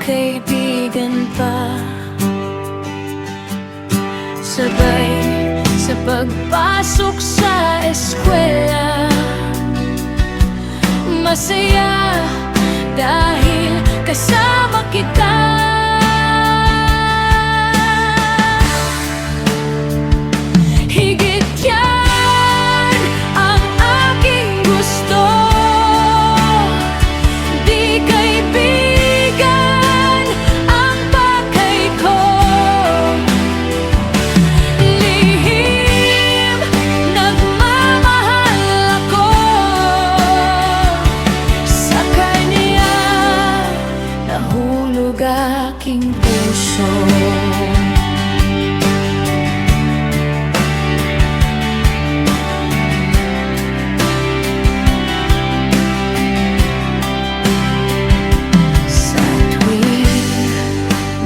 kaibigan pa. Sabay sa pagpasok sa eskwela, masaya dahil kasama kita. Higit yan ang aking gusto, di kaibigan ang pakay ko. Lihim nagmamahal ako sa kanya, nahulog aking puso.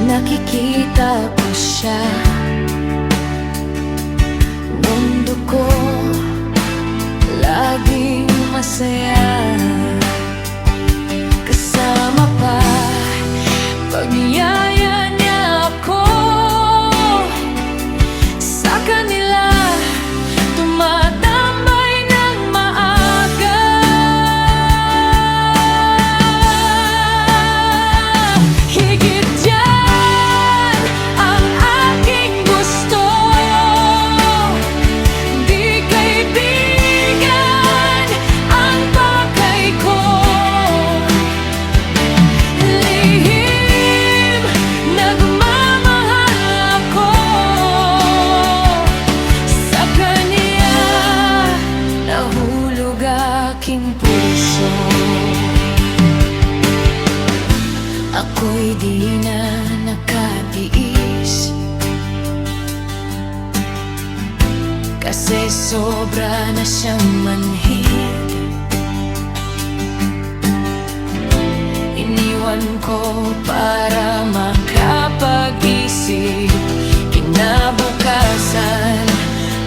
Nakikita ko siya, mundo ko laging masaya. Kasama pa pagyaya niya ako, sa kanila tumatambay ng maaga. Higit dyan ang aking gusto, di kaibigan ang pakay ko. Lihim nagmamahal ako sa kanya, nahulog aking puso. Ako'y di na nakatiis, kasi sobra na siyang manhid. Iniwan ko para makapag-isip, kinabukasan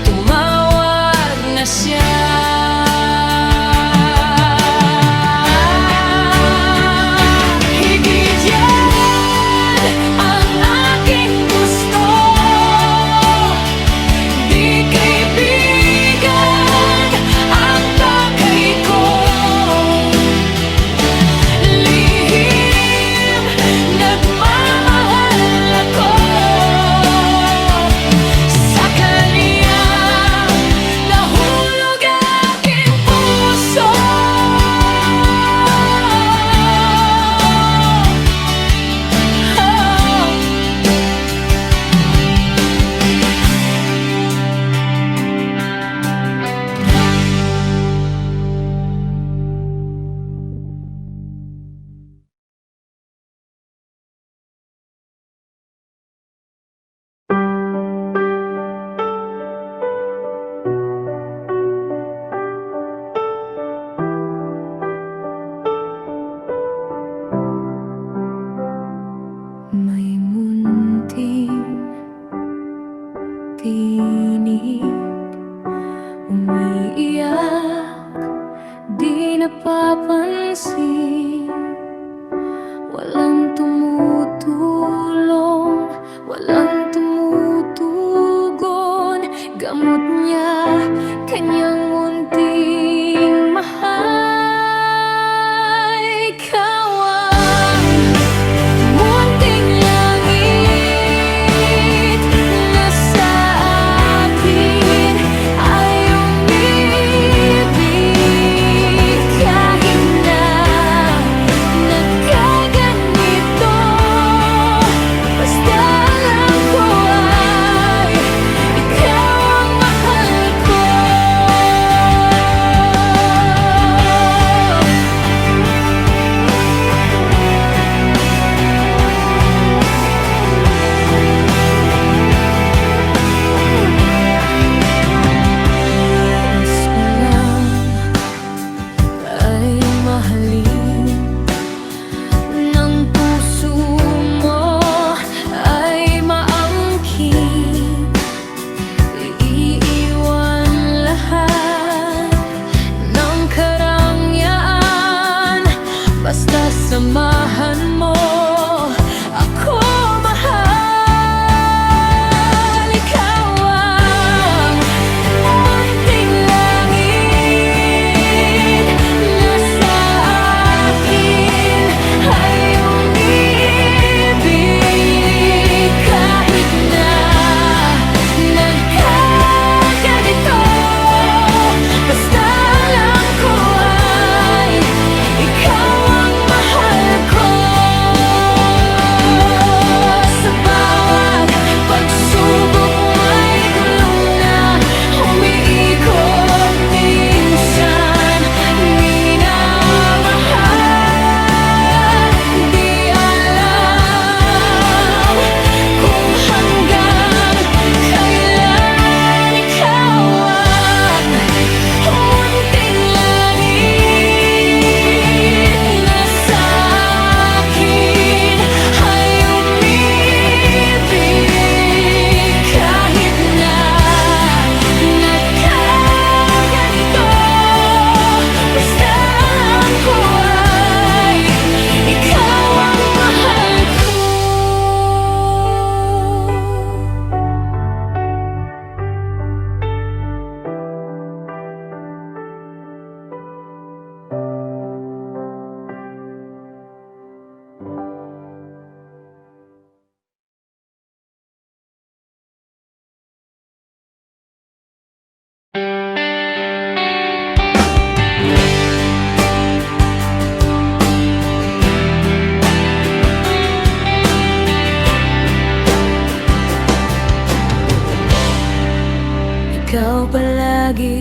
tumawag na siya. Higit yan ang aking gusto, di kaibigan ang pakay ko. Lihim nagmamahal ako sa kanya, nahulog aking puso. May munting tinig, umiiyak, di napapansin. Walang tumutulong, walang tumutugon. Gamot niya kanyang munting mahal. Ikaw ang munting langit na sa akin ay umibig, kahit na nagkaganito. Basta alam ko ay ikaw ang mahal ko. Gusto lang ay mahalin ng puso mo, ay maangkin. Iiwan lahat ng karangyaan, basta samahan mo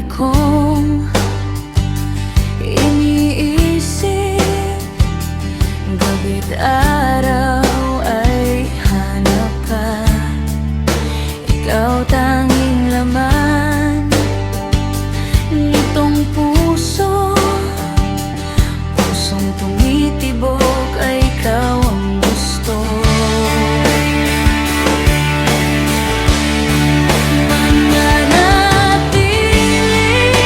kong iniisip, gabi't araw ay hanap ka. Ikaw tanging laman nitong puso, pusong tumitibok ay ikaw ang gusto. Mananatili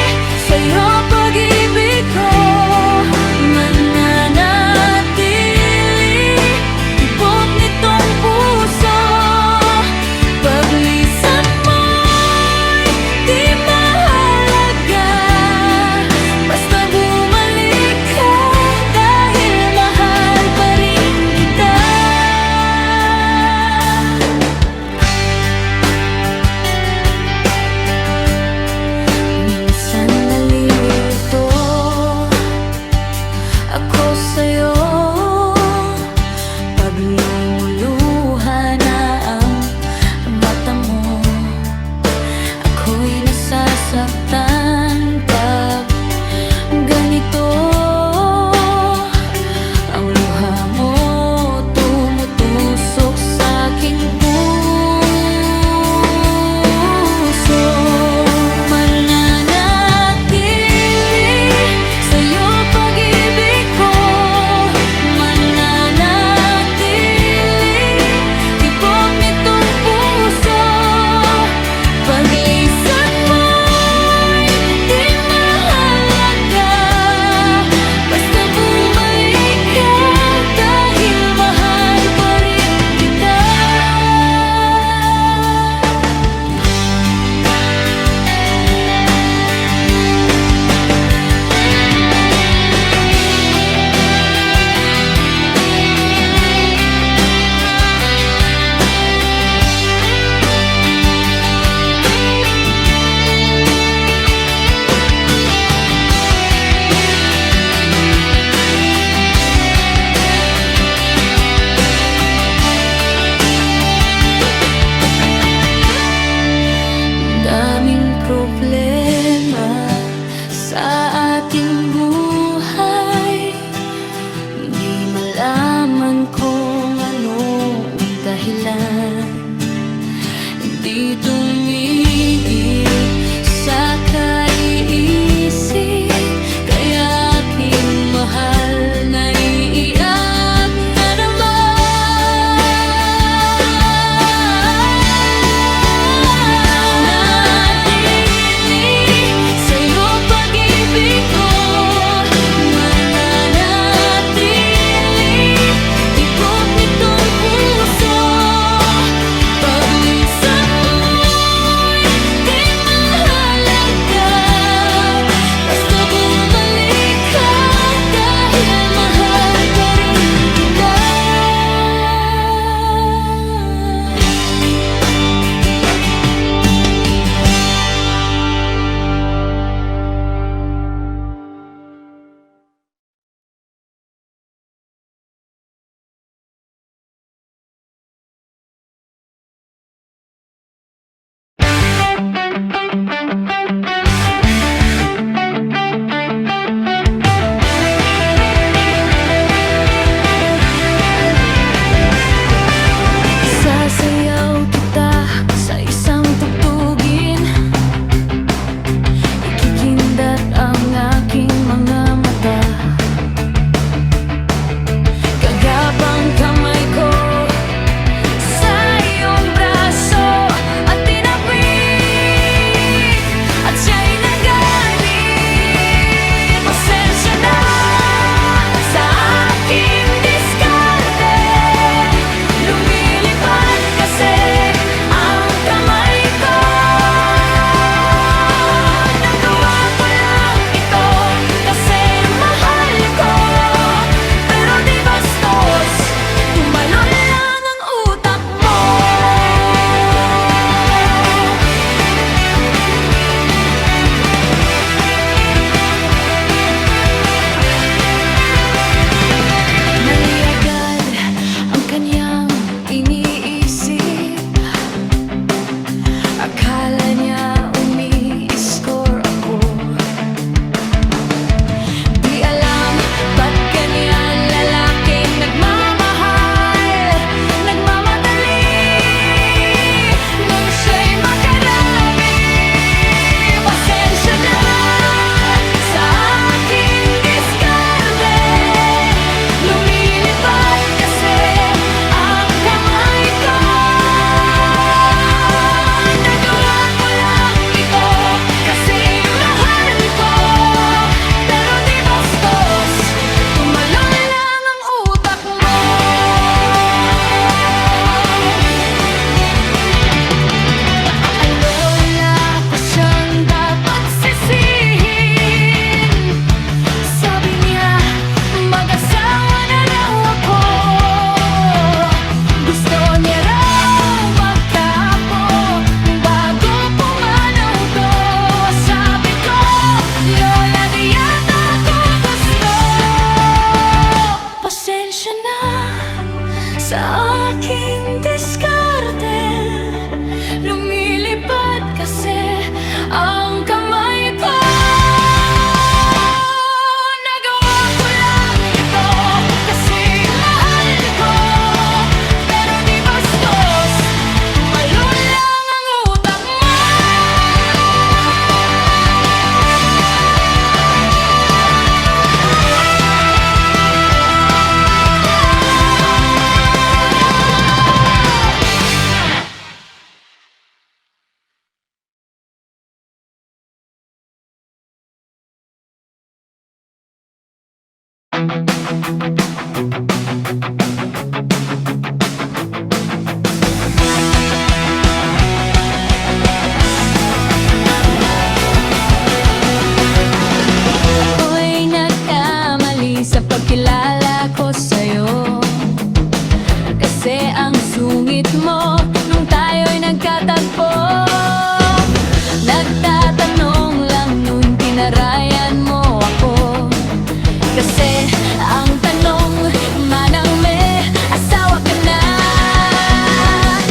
Ako'y nagkamali sa pagkilala ko sa'yo, kasi ang sungit mo nung tayo'y nagkatagpo. Nagtatanong lang nung tinarayan mo ako, kasi ang tanong, manang may asawa ka na.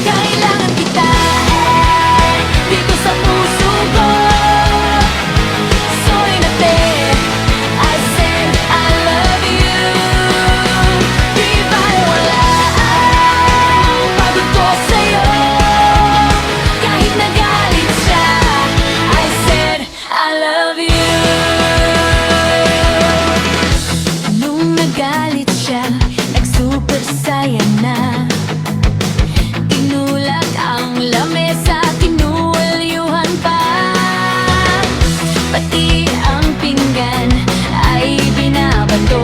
Kailangan kita dito sa puso ko. Sorry na te, I said I love you. Di bale wala ang pagod ko sa'yo. Kahit nagalit siya, I said I love you. Nung nagalit siya, nag-super saya na. Tinulak ang lamesa, tinuwalyuhan pa. Pati ang pinggan ay binabato.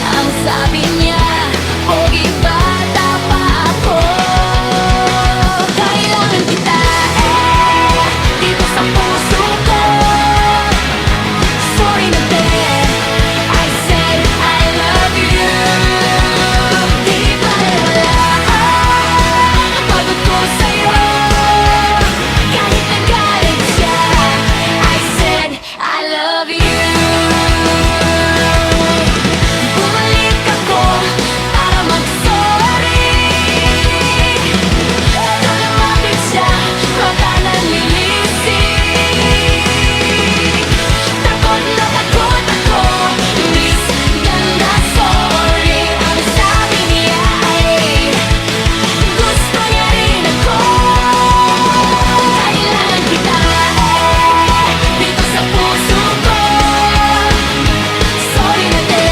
Ang sabi niya, pogi bata pa ako. Kailangan kita dito sa puso ko. Sorry na te, I said I love you. Di bale wala ang pagod ko sa'yo. Kahit nagalit siya, I said I love you. Bumalik ako para mag-sorry. Nung lumapit siya, baka nalilisik. Takot na takot ako, miss, ganda, sorry. Ang sabi niya ay gusto niya rin ako. Kailangan kita dito sa puso ko. Sorry na te,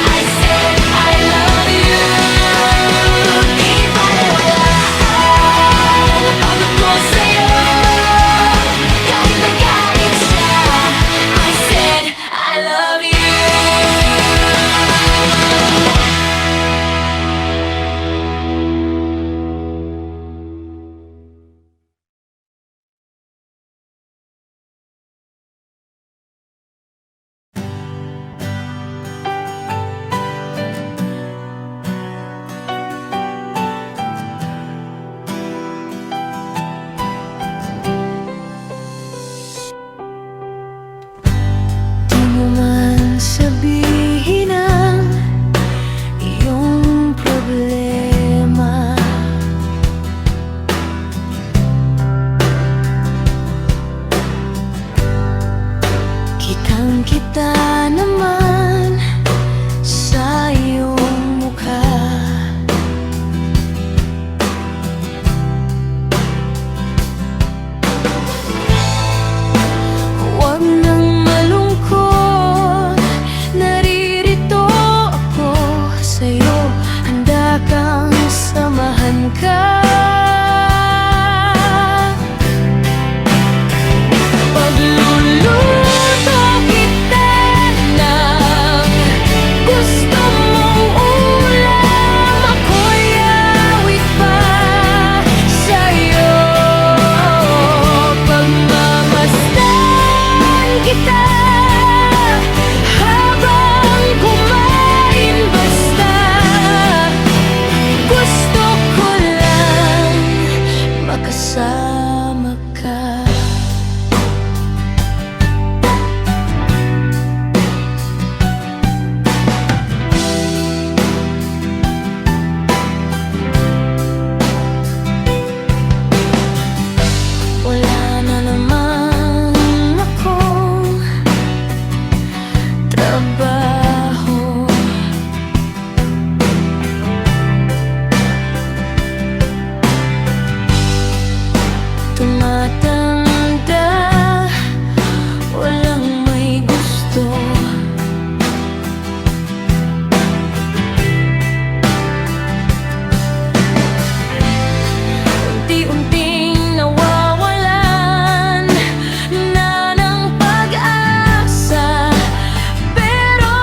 I said I love you. Di bale wala ang pagod ko sa'yo. Kahit nagalit siya, I said I love you. Di mo man sabihin ang iyong problema. Kitang-kita naman sa iyong mukha. Huwag nang malungkot, naririto ako sa'yo. Handa kang samahan ka. Pagluluto kita ng gusto mong ulam. Ako'y awit pa sa'yo. Pagmamasdan kita habang kumain, basta gusto ko lang makasama ka. Wala na naman akong trabaho. Tumatanda, walang may gusto. Unti-unting nawawalan na ng pag-asa, pero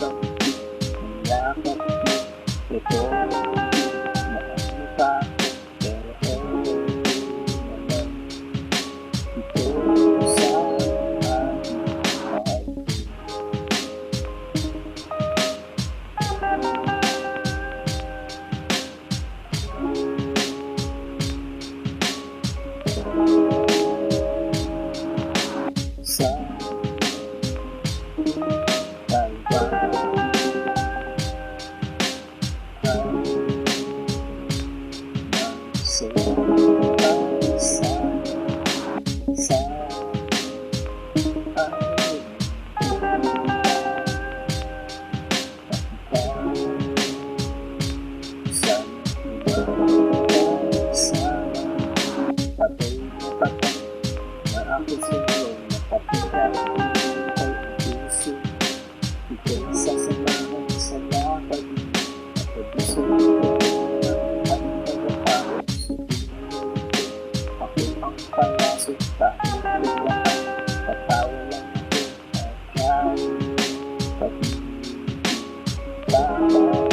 sobrang yakap mo. Ito, nakamukha ko, pero naman ito sa aking mahal. Sa ako sa'yo nakapilay ay puso. Ika'y sasamahan sa lakad at puso ko at pagkakawag sa buhay. Ako ang palasot kahit biglaan, patawa lang ako at kahit pag-ibig lamang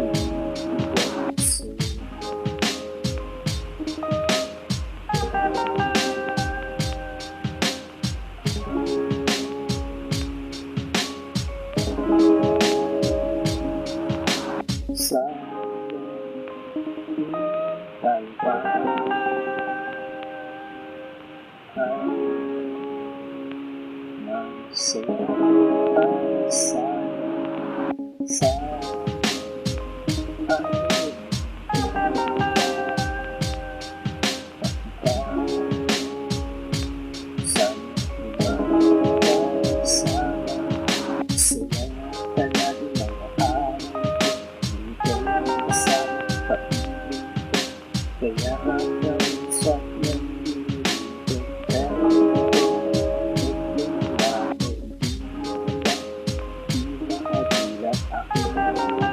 ibigay sa'yo. Sayang tayo pa ay magsaya ay sayang kaya hanggang sa nandito pero huwag yung lalo di maadilat ako.